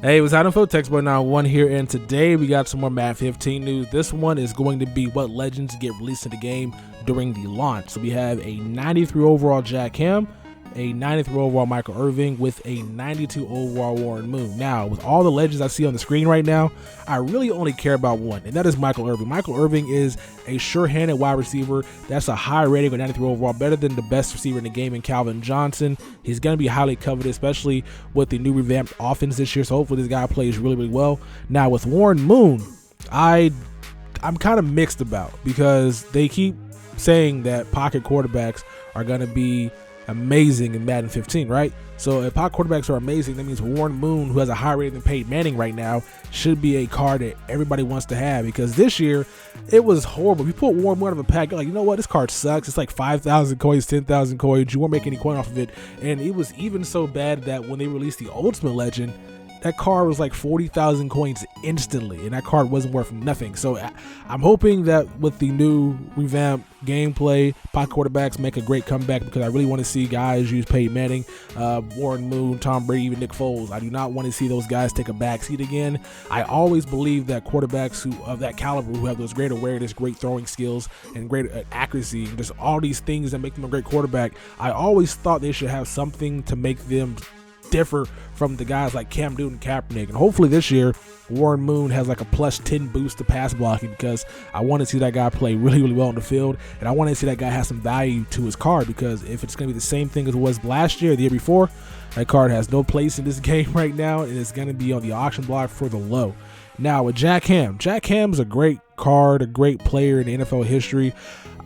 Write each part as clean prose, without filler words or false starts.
Hey, what's happening, folks? Textboy 91 here, and today we got some more Madden 15 news. This one is going to be what legends get released in the game during the launch. So we have a 93 overall Jack Ham, a 93 overall Michael Irvin with a 92 overall Warren Moon. Now, with all the legends I see on the screen right now, I really only care about one, and that is Michael Irvin. Michael Irvin is a sure-handed wide receiver. That's a high rating of 93 overall, better than the best receiver in the game in Calvin Johnson. He's going to be highly coveted, especially with the new revamped offense this year, so hopefully this guy plays really, really well. Now, with Warren Moon, I'm kind of mixed about, because they keep saying that pocket quarterbacks are going to be amazing in Madden 15, right? So if pocket quarterbacks are amazing, that means Warren Moon, who has a higher rating than Peyton Manning right now, should be a card that everybody wants to have, because this year it was horrible. If you put Warren Moon out of a pack, you're like, you know what, this card sucks. It's like 5,000 coins, 10,000 coins. You won't make any coin off of it. And it was even so bad that when they released the Ultimate Legend, that card was like 40,000 coins instantly, and that card wasn't worth nothing. So I'm hoping that with the new revamped gameplay, pocket quarterbacks make a great comeback, because I really want to see guys use Peyton Manning, Warren Moon, Tom Brady, even Nick Foles. I do not want to see those guys take a backseat again. I always believe that quarterbacks who of that caliber, who have those great awareness, great throwing skills, and great accuracy, and just all these things that make them a great quarterback, I always thought they should have something to make them differ from the guys like Cam Newton and Kaepernick. And hopefully this year Warren Moon has like a plus 10 boost to pass blocking, because I want to see that guy play really, really well on the field, and I want to see that guy have some value to his card, because if it's going to be the same thing as it was last year, the year before, that card has no place in this game right now, and it's going to be on the auction block for the low. Now with Jack Ham's a great card, a great player in the NFL history.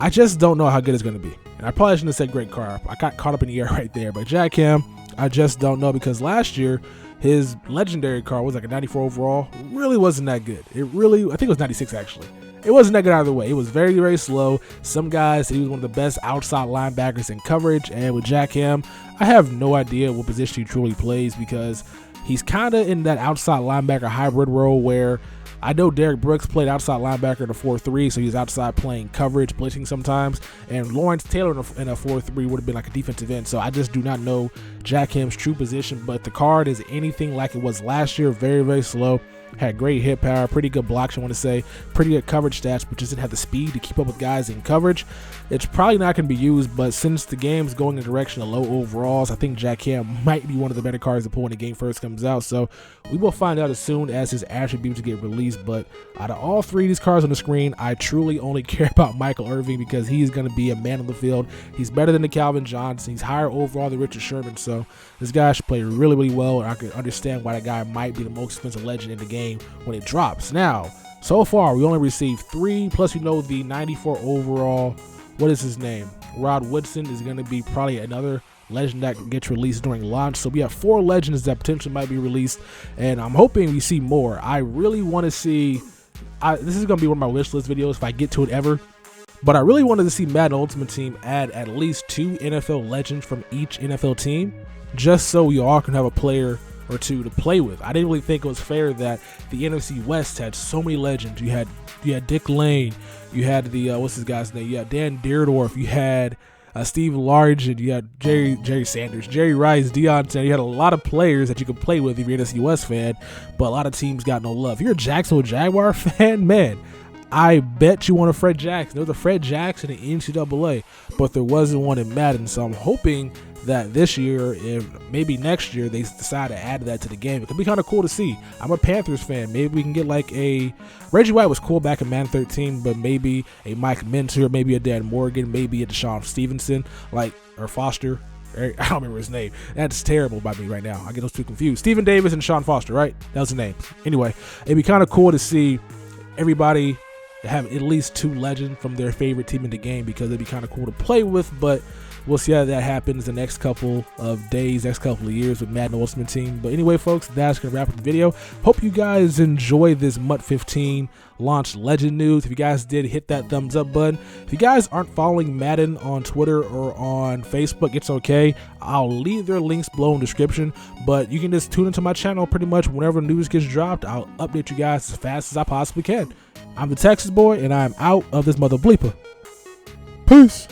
I just don't know how good it's going to be, and I probably shouldn't have said great card. I got caught up in the air right there, but Jack Ham, I just don't know, because last year his legendary card was like a 94 overall. Really wasn't that good. I think it was 96 actually. It wasn't that good either way. It was very, very slow. Some guys said he was one of the best outside linebackers in coverage, and with Jack Ham, I have no idea what position he truly plays, because he's kind of in that outside linebacker hybrid role where I know Derek Brooks played outside linebacker in a 4-3, so he's outside playing coverage, blitzing sometimes, and Lawrence Taylor in a 4-3 would have been like a defensive end. So I just do not know Jack Ham's true position, but the card is anything like it was last year. Very, very slow. Had great hit power, pretty good blocks, I want to say, pretty good coverage stats, but just didn't have the speed to keep up with guys in coverage. It's probably not going to be used, but since the game's going in the direction of low overalls, I think Jack Ham might be one of the better cards to pull when the game first comes out. So we will find out as soon as his attributes get released. But out of all three of these cards on the screen, I truly only care about Michael Irvin, because he's going to be a man on the field. He's better than the Calvin Johnson. He's higher overall than Richard Sherman. So this guy should play really, really well, and I can understand why that guy might be the most expensive legend in the game when it drops. Now, so far, we only received 3, plus the 94 overall, what is his name? Rod Woodson is going to be probably another legend that gets released during launch. So we have 4 legends that potentially might be released, and I'm hoping we see more. I really want to see, this is going to be one of my wish list videos if I get to it ever, but I really wanted to see Madden Ultimate Team add at least 2 NFL legends from each NFL team, just so we all can have a player or 2 to play with. I didn't really think it was fair that the NFC West had so many legends. You had Dick Lane, you had the what's his guy's name? You had Dan Dierdorf, you had Steve Largent, you had Jerry Sanders, Jerry Rice, Deion Sanders. You had a lot of players that you could play with if you're an NFC West fan, but a lot of teams got no love. If you're a Jacksonville Jaguar fan, man, I bet you want a Fred Jackson. There was a Fred Jackson in NCAA, but there wasn't one in Madden. So I'm hoping that this year, if maybe next year, they decide to add that to the game. It could be kind of cool to see. I'm a Panthers fan. Maybe we can get like a Reggie White was cool back in Madden 13, but maybe a Mike Minter, maybe a Dan Morgan, maybe a Deshaun Stevenson, or Foster. I don't remember his name. That's terrible by me right now. I get those two confused. Stephen Davis and Sean Foster, right? That was the name. Anyway, it'd be kind of cool to see everybody have at least 2 legends from their favorite team in the game, because it'd be kind of cool to play with, but we'll see how that happens the next couple of days, next couple of years with Madden Ultimate Team. But anyway, folks, that's going to wrap up the video. Hope you guys enjoyed this MUT 15 launch legend news. If you guys did, hit that thumbs up button. If you guys aren't following Madden on Twitter or on Facebook, it's okay. I'll leave their links below in the description, but you can just tune into my channel pretty much whenever news gets dropped. I'll update you guys as fast as I possibly can. I'm the Texas boy, and I'm out of this mother bleeper. Peace.